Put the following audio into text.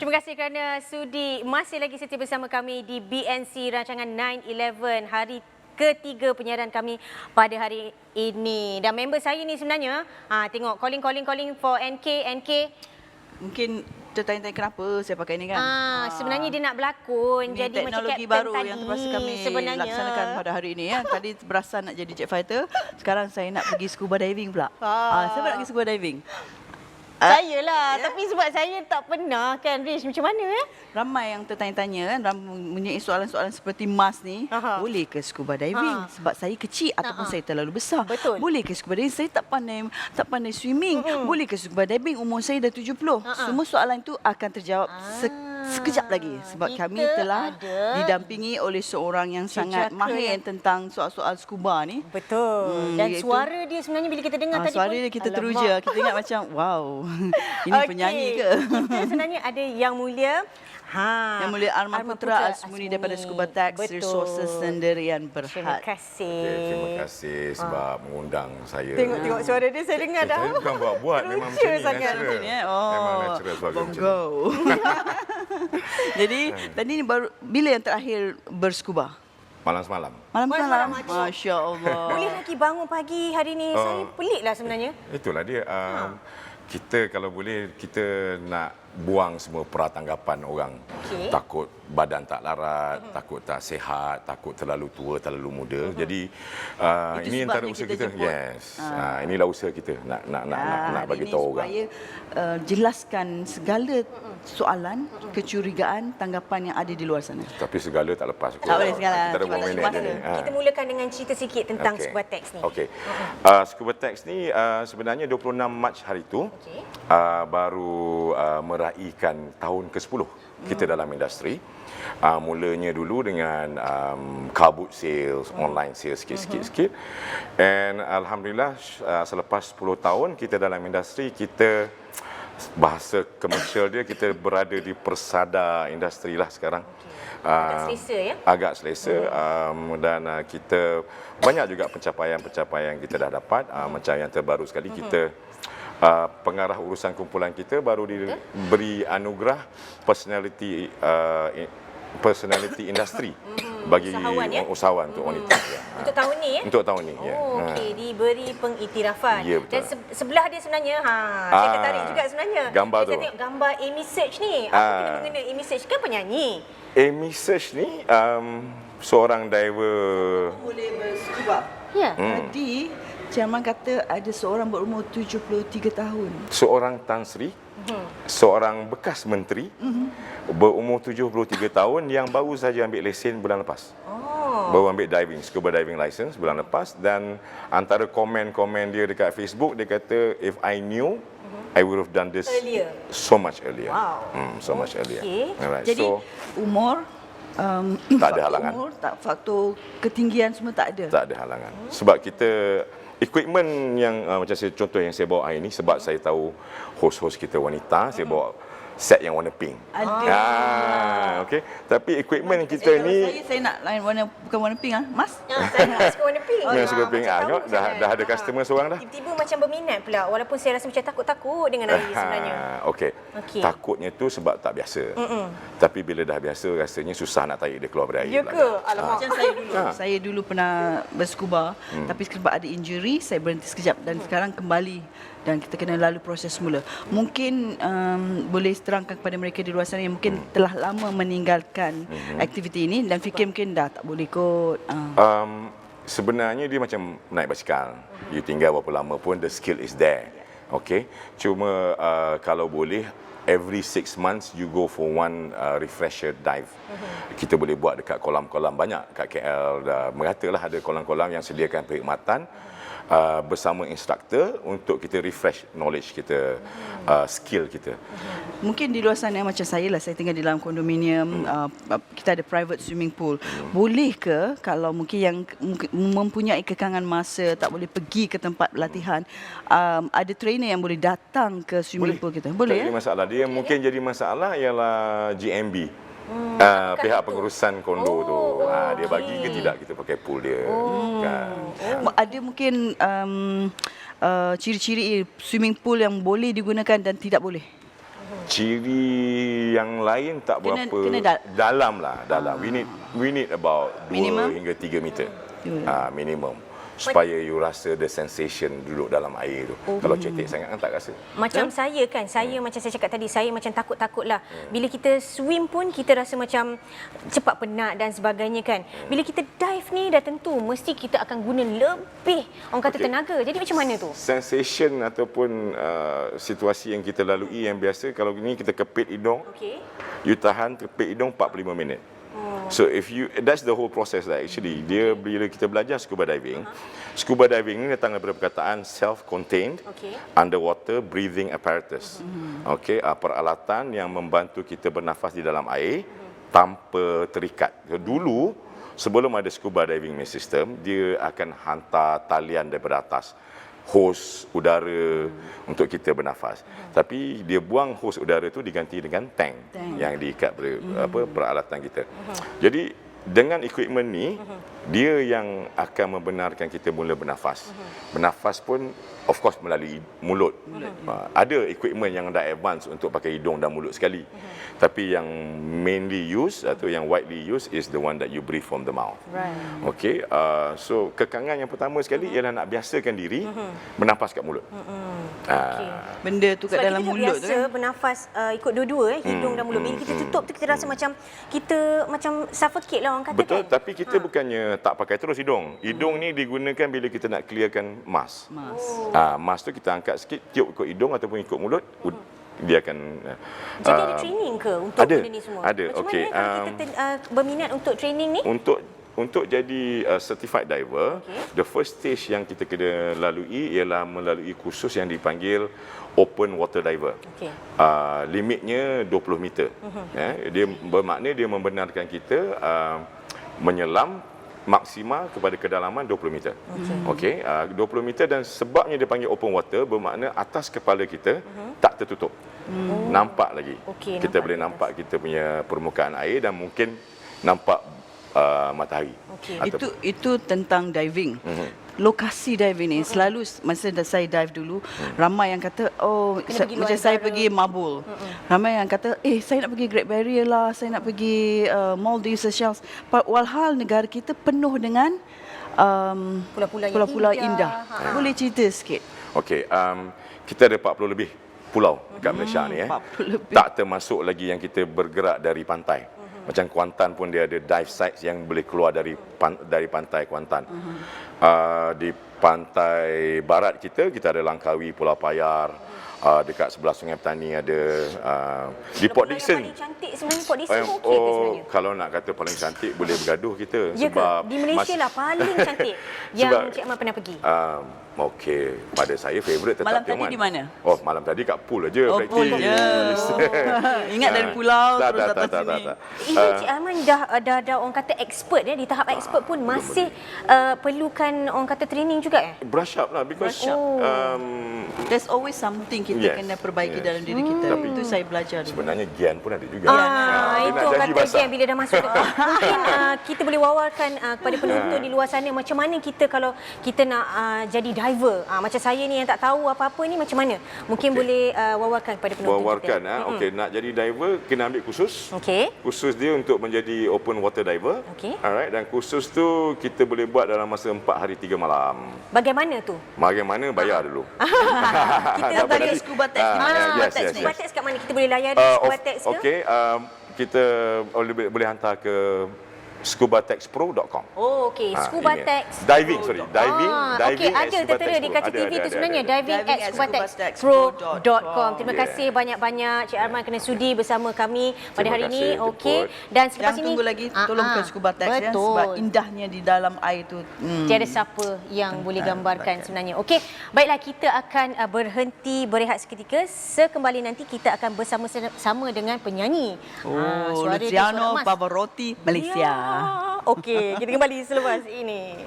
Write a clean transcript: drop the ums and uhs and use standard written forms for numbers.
Terima kasih kerana sudi masih lagi setia bersama kami di BNC rancangan 9/11 hari ketiga penyiaran kami pada hari ini. Dan member saya ni sebenarnya, tengok calling for NK. Mungkin tertanya-tanya kenapa saya pakai ni kan? Sebenarnya dia nak berlakon Ini jadi macam teknologi Captain baru tadi yang terpaksa kami sebenarnya. laksanakan pada hari ini ya. Tadi berasa nak jadi jet fighter, sekarang saya nak pergi scuba diving pula. Saya nak pergi scuba diving. Saya lah, tapi sebab saya tak pernah kan, Rish, macam mana ya? Ramai yang tertanya-tanya kan, mempunyai soalan-soalan seperti Mas ni, boleh ke scuba diving? Sebab saya kecil ataupun saya terlalu besar. Betul. Boleh ke scuba diving? Saya tak pandai swimming. Boleh ke scuba diving? Umur saya dah 70. Semua soalan itu akan terjawab sekejap lagi sebab kami telah didampingi oleh seorang yang sangat mahir tentang soal-soal scuba ni. Betul. Dan suara dia sebenarnya bila kita dengar tadi suara dia kita teruja. Kita ingat macam wow. Ini penyanyi ke? Kita sebenarnya ada Yang Mulia. Yang Mulia Arman Putra Asmuni daripada Scuba Tax Resources Sendirian Berhad. Terima kasih. Terima kasih sebab mengundang saya. Tengok suara dia, saya dengar dah. Saya bukan buat-buat, memang macam ni sangat. natural. Memang natural suara macam ni. Jadi tadi ni baru bila yang terakhir berscuba? Malam semalam. Malam-malam. Masya Allah. Boleh lagi bangun pagi hari ni. Saya pelik lah sebenarnya. Itulah dia. Kita kalau boleh, kita nak buang semua peratanggapan orang. Takut badan tak larat, takut tak sihat, takut terlalu tua, terlalu muda. Jadi ini antara usaha kita. Yes. Inilah usaha kita nak bagi tahu orang. Supaya jelaskan segala soalan, kecurigaan, tanggapan yang ada di luar sana. Tapi segala tak lepas. Tak boleh segala. Kita ada berapa minit je ni. Kita mulakan dengan cerita sikit tentang Scuba Tax ni. Okey. Scuba Tax ni sebenarnya 26 Mac hari itu baru meraihkan tahun ke-10 kita dalam industri. Mulanya dulu dengan car boot sales, online sales sikit. And alhamdulillah selepas 10 tahun kita dalam industri, kita bahasa komersial dia, kita berada di persada industri lah sekarang. Agak selesa ya? Agak selesa dan kita banyak juga pencapaian kita dah dapat. Macam yang terbaru sekali kita pengarah urusan kumpulan kita baru diberi anugerah personality industri bagi usahawan untuk wanita. Untuk tahun ni ya? Untuk tahun ni, ya. Okey, diberi pengiktirafan. Ya, betul. Dan sebelah dia sebenarnya, saya tertarik juga sebenarnya. Gambar tu. Saya tengok gambar Amy Search ni. Apa kena mengena Amy Search kan penyanyi? Amy Search ni seorang diver. Boleh berscuba. Ya. Tadi Chairman kata ada seorang berumur 73 tahun. Seorang Tan Sri, seorang bekas menteri, berumur 73 tahun yang baru saja ambil lesen bulan lepas. Baru ambil scuba diving license bulan lepas, dan antara komen-komen dia dekat Facebook, dia kata, if I knew, I would have done this so much earlier. Wow. So much earlier. Alright. Jadi umur tak ada halangan. Faktor ketinggian semua tak ada. Tak ada halangan. Sebab kita equipment yang macam contoh yang saya bawa hari ini, sebab saya tahu host-host kita wanita, saya bawa set yang warna pink. Okey. Tapi equipment kita ni saya nak lain warna, bukan warna pink Mas. Saya nak suka warna pink. suka pink. Tengok dah ada customer seorang dah. Tiba-tiba macam berminat pula, walaupun saya rasa macam takut-takut dengan hari sebenarnya. Okey. Takutnya tu sebab tak biasa. Tapi bila dah biasa, rasanya susah nak tarik dia keluar dari air. Ya ke? Alamak. Macam saya dulu pernah berscuba, tapi sebab ada injury, saya berhenti sekejap dan sekarang kembali. Dan kita kena lalu proses semula. Mungkin boleh terangkan kepada mereka di luar sana yang mungkin telah lama meninggalkan aktiviti ini dan fikir mungkin dah tak boleh kot. Sebenarnya dia macam naik basikal. You tinggal berapa lama pun, the skill is there. Okay. Cuma kalau boleh, every 6 months you go for one refresher dive. Kita boleh buat dekat kolam-kolam banyak kat KL. Meratalah ada kolam-kolam yang sediakan perkhidmatan bersama instruktor untuk kita refresh knowledge kita, skill kita. Mungkin di luar sana macam saya lah, saya tinggal di dalam kondominium, kita ada private swimming pool. Boleh ke kalau mungkin yang mempunyai kekangan masa tak boleh pergi ke tempat latihan, ada trainer yang boleh datang ke swimming pool kita? Boleh ya? Tak ada masalah. Dia mungkin jadi masalah ialah GMB. Pihak pengurusan kondo tu, dia bagi ke tidak kita pakai pool dia. Kan. Ada mungkin ciri-ciri swimming pool yang boleh digunakan dan tidak boleh? Ciri yang lain tak berapa Kena dalam lah, dalam. We need about 2 Minimum? hingga 3 meter. Minimum. Supaya you rasa the sensation duduk dalam air tu. Kalau cetek sangat kan tak rasa. Macam saya kan, saya macam saya cakap tadi, saya macam takut-takut lah. Bila kita swim pun kita rasa macam cepat penat dan sebagainya kan. Bila kita dive ni dah tentu mesti kita akan guna lebih orang kata tenaga. Jadi macam mana tu? Sensation ataupun situasi yang kita lalui yang biasa, kalau ni kita kepit hidung, Okey. you tahan kepit hidung 45 minit. So if you, that's the whole process lah actually. Dia bila kita belajar scuba diving, scuba diving ni datang daripada perkataan self-contained underwater breathing apparatus. Okey, peralatan yang membantu kita bernafas di dalam air tanpa terikat. So, dulu sebelum ada scuba diving system, dia akan hantar talian daripada atas, hos udara untuk kita bernafas. Tapi dia buang hos udara tu diganti dengan tank yang diikat pada peralatan kita. Jadi dengan equipment ni dia yang akan membenarkan kita mula bernafas. Bernafas pun of course melalui mulut. Ada equipment yang dah advance untuk pakai hidung dan mulut sekali. Tapi yang mainly used atau yang widely used is the one that you breathe from the mouth. Right. Okey, so kekangan yang pertama sekali ialah nak biasakan diri bernafas kat mulut. Benda tu kat Sebab dalam kita mulut tu biasa kan. bernafas ikut dua-dua hidung dan mulut. Bila kita tutup tu kita rasa macam kita macam suffocate lah orang kata. Betul, kan. tapi kita bukannya tak pakai terus hidung. Hidung ni digunakan bila kita nak clearkan mask. Mask tu kita angkat sikit, tiup ikut hidung ataupun ikut mulut, dia akan Jadi ada training ke untuk ada, benda ni semua? ada. Macam Okey, mana kalau kita berminat untuk training ni? Untuk jadi certified diver, the first stage yang kita kena lalui ialah melalui kursus yang dipanggil open water diver. Okey. Limitnya 20 meter. Dia bermakna dia membenarkan kita menyelam maksimal kepada kedalaman 20 meter. Okey, 20 meter, dan sebabnya dia panggil open water bermakna atas kepala kita tak tertutup. Nampak lagi. Okey, Kita nampak boleh di atas. nampak kita punya permukaan air dan mungkin nampak matahari. Okey. Itu tentang diving. Lokasi diving ni selalu masa saya dive dulu, ramai yang kata Kena pergi luar macam saya negara. pergi Mabul. Ramai yang kata saya nak pergi Great Barrier lah, saya nak pergi Maldives, Seychelles. Walhal negara kita penuh dengan pulau-pulau indah. Boleh cerita sikit? Okey, kita ada 40 lebih pulau dekat Malaysia ni. 40 lebih. Tak termasuk lagi yang kita bergerak dari pantai. Macam Kuantan pun dia ada dive sites yang boleh keluar dari pantai Kuantan. Di pantai barat kita ada Langkawi, Pulau Payar. Dekat sebelah Sungai Petani ada di Port Dickson. Yang paling cantik sebenarnya Port Dickson okey ke sebenarnya? Kalau nak kata paling cantik boleh bergaduh kita. Ya ke? Sebab Di Malaysia lah paling cantik yang Cik Amal pernah pergi. Okey, pada saya favourite tetap Malam tadi Tioman. di mana? Oh, malam tadi kat pool aja Oh, practice. pool je. Ingat dari pulau terus datang sini. Ini Cik Aiman dah orang kata expert di tahap expert pun masih perlukan orang kata training juga Brush up lah because Brush up. There's always something kita Yes, kena perbaiki yes. dalam diri kita. Tapi Itu saya belajar dulu. sebenarnya Gian pun ada juga. Itu Dia nak orang janji kata basah. Jen bila dah masuk mungkin kita boleh wawarkan kepada penonton di luar sana macam mana kita kalau kita nak jadi diver. Macam saya ni yang tak tahu apa-apa ni macam mana? Mungkin boleh wawarkan kepada penonton Wawarkan kita. okey, nak jadi diver kena ambil kursus. Okey. Kursus dia untuk menjadi open water diver. Okey. Alright, dan kursus tu kita boleh buat dalam masa 4 hari 3 malam. Bagaimana tu? Bagaimana bayar dulu. Kita Balik boleh scuba test di mana? yes, Scuba test yes, ni? Scuba test kat mana? Kita boleh layari scuba test ke? Okey, kita boleh hantar ke scubatexpro.com. Oh, okey. Scuba Ini. Tex. Diving, sorry. Diving Okey, at ada tertera di Kaca TV tu sebenarnya. Diving Diving at at scubatexpro.com. Terima Yeah. kasih banyak-banyak Cik Arman kena sudi bersama kami pada Terima hari ini. kasih, Okey. jemput. Dan selepas Jangan ini tunggu lagi, tolong ke scuba test ya, betul. sebab indahnya di dalam air tu. Tiada siapa yang boleh gambarkan sebenarnya. Okey, baiklah kita akan berhenti berehat seketika. Sekembali nanti kita akan bersama-sama dengan penyanyi. Oh, Suara dia Luciano suara emas. Pavarotti, Malaysia. Ya. Okey, kita kembali selepas ini.